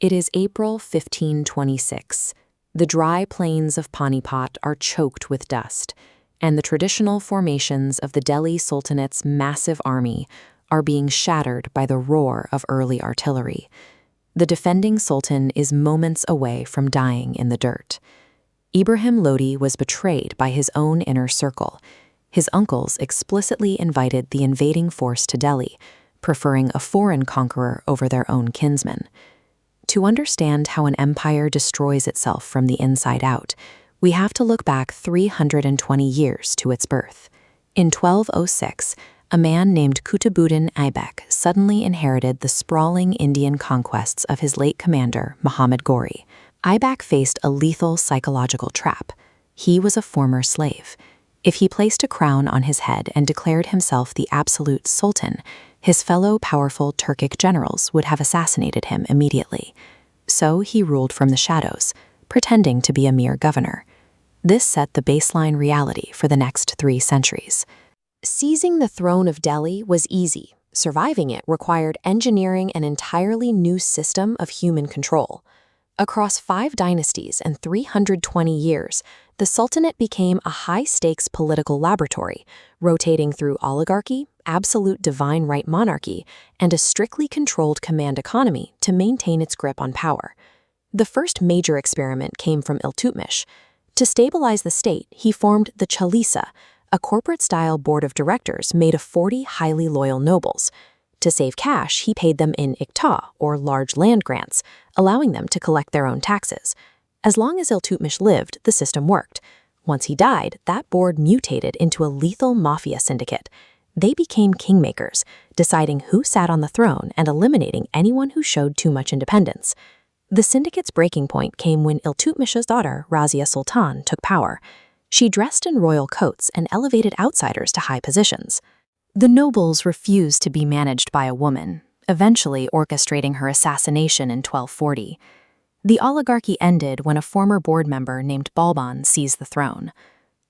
It is April 1526. The dry plains of Panipat are choked with dust, and the traditional formations of the Delhi Sultanate's massive army are being shattered by the roar of early artillery. The defending sultan is moments away from dying in the dirt. Ibrahim Lodi was betrayed by his own inner circle. His uncles explicitly invited the invading force to Delhi, preferring a foreign conqueror over their own kinsmen. To understand how an empire destroys itself from the inside out, we have to look back 320 years to its birth. In 1206, a man named Qutbuddin Aibak suddenly inherited the sprawling Indian conquests of his late commander, Muhammad Ghori. Aibak faced a lethal psychological trap. He was a former slave. If he placed a crown on his head and declared himself the absolute sultan, his fellow powerful Turkic generals would have assassinated him immediately. So he ruled from the shadows, pretending to be a mere governor. This set the baseline reality for the next 3 centuries. Seizing the throne of Delhi was easy. Surviving it required engineering an entirely new system of human control. Across 5 dynasties and 320 years, the Sultanate became a high-stakes political laboratory, rotating through oligarchy, absolute divine right monarchy, and a strictly controlled command economy to maintain its grip on power. The first major experiment came from Iltutmish. To stabilize the state, he formed the Chalisa, a corporate-style board of directors made of 40 highly loyal nobles. To save cash, he paid them in iqta, or large land grants, allowing them to collect their own taxes. As long as Iltutmish lived, the system worked. Once he died, that board mutated into a lethal mafia syndicate. They became kingmakers, deciding who sat on the throne and eliminating anyone who showed too much independence. The syndicate's breaking point came when Iltutmish's daughter, Razia Sultan, took power. She dressed in royal coats and elevated outsiders to high positions. The nobles refused to be managed by a woman, eventually orchestrating her assassination in 1240. The oligarchy ended when a former board member named Balban seized the throne.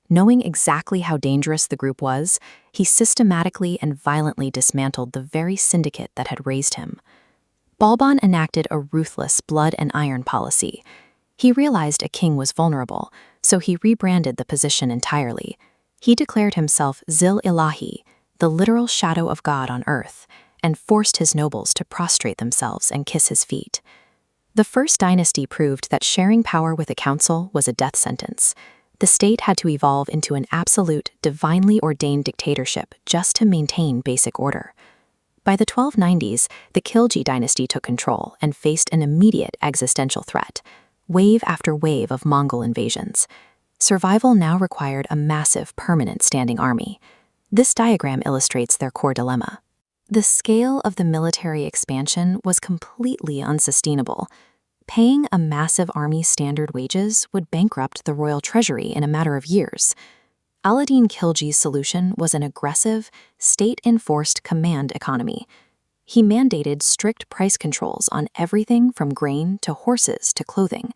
Knowing exactly how dangerous the group was, he systematically and violently dismantled the very syndicate that had raised him. Balban enacted a ruthless blood and iron policy. He realized a king was vulnerable, so he rebranded the position entirely. He declared himself Zil Ilahi, the literal shadow of God on earth, and forced his nobles to prostrate themselves and kiss his feet. The first dynasty proved that sharing power with a council was a death sentence. The state had to evolve into an absolute, divinely ordained dictatorship just to maintain basic order. By the 1290s, the Khilji dynasty took control and faced an immediate existential threat, wave after wave of Mongol invasions. Survival now required a massive, permanent standing army. This diagram illustrates their core dilemma. The scale of the military expansion was completely unsustainable. Paying a massive army standard wages would bankrupt the royal treasury in a matter of years. Alauddin Khilji's solution was an aggressive, state-enforced command economy. He mandated strict price controls on everything from grain to horses to clothing.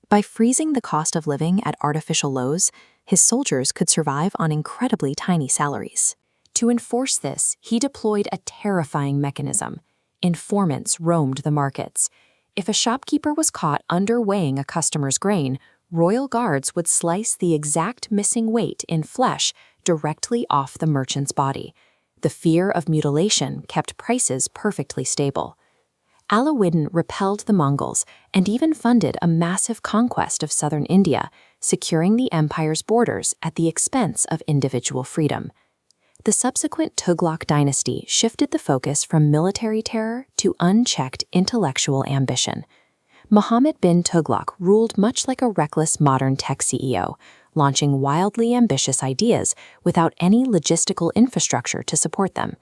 By freezing the cost of living at artificial lows, his soldiers could survive on incredibly tiny salaries. To enforce this, he deployed a terrifying mechanism. Informants roamed the markets. If a shopkeeper was caught underweighing a customer's grain, royal guards would slice the exact missing weight in flesh directly off the merchant's body. The fear of mutilation kept prices perfectly stable. Alauddin repelled the Mongols and even funded a massive conquest of southern India, securing the empire's borders at the expense of individual freedom. The subsequent Tughlaq dynasty shifted the focus from military terror to unchecked intellectual ambition. Muhammad bin Tughlaq ruled much like a reckless modern tech CEO, launching wildly ambitious ideas without any logistical infrastructure to support them.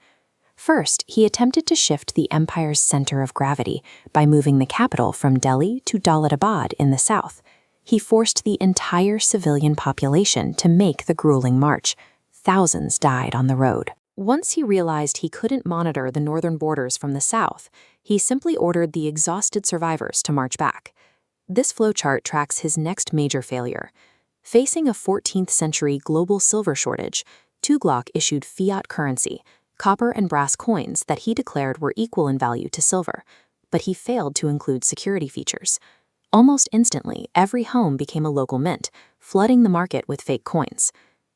First, he attempted to shift the empire's center of gravity by moving the capital from Delhi to Daulatabad in the south. He forced the entire civilian population to make the grueling march. Thousands died on the road. Once he realized he couldn't monitor the northern borders from the south, he simply ordered the exhausted survivors to march back. This flowchart tracks his next major failure. Facing a 14th century global silver shortage, Tughlaq issued fiat currency, copper and brass coins that he declared were equal in value to silver. but he failed to include security features. Almost instantly, every home became a local mint, flooding the market with fake coins.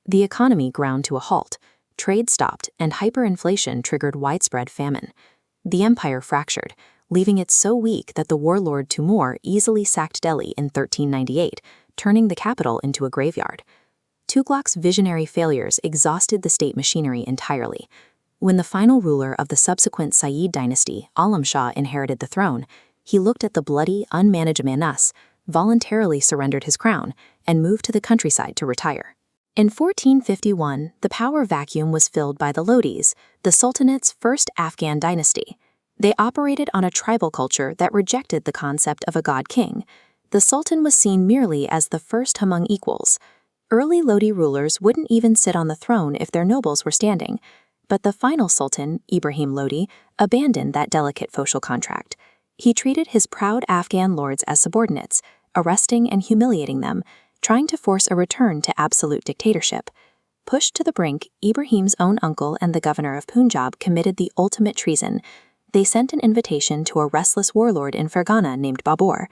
The economy ground to a halt, trade stopped, and hyperinflation triggered widespread famine. The empire fractured, leaving it so weak that the warlord Timur easily sacked Delhi in 1398, turning the capital into a graveyard. Tughlaq's visionary failures exhausted the state machinery entirely. When the final ruler of the subsequent Sayyid dynasty, Alam Shah, inherited the throne, he looked at the bloody, unmanaged Manas, voluntarily surrendered his crown, and moved to the countryside to retire. In 1451, the power vacuum was filled by the Lodis, the Sultanate's first Afghan dynasty. They operated on a tribal culture that rejected the concept of a god-king. The Sultan was seen merely as the first among equals. Early Lodi rulers wouldn't even sit on the throne if their nobles were standing. But the final Sultan, Ibrahim Lodi, abandoned that delicate social contract. He treated his proud Afghan lords as subordinates, arresting and humiliating them, trying to force a return to absolute dictatorship. Pushed to the brink, Ibrahim's own uncle and the governor of Punjab committed the ultimate treason. They sent an invitation to a restless warlord in Fergana named Babur.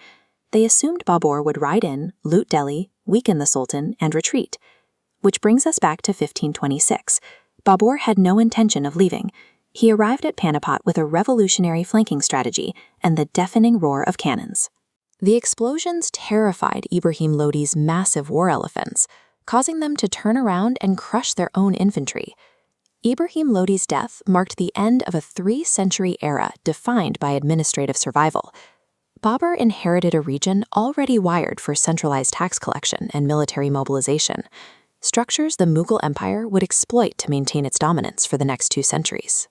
They assumed Babur would ride in, loot Delhi, weaken the Sultan, and retreat. Which brings us back to 1526. Babur had no intention of leaving. He arrived at Panipat with a revolutionary flanking strategy and the deafening roar of cannons. The explosions terrified Ibrahim Lodi's massive war elephants, causing them to turn around and crush their own infantry. Ibrahim Lodi's death marked the end of a 3-century era defined by administrative survival. Babur inherited a region already wired for centralized tax collection and military mobilization, structures the Mughal Empire would exploit to maintain its dominance for the next 2 centuries.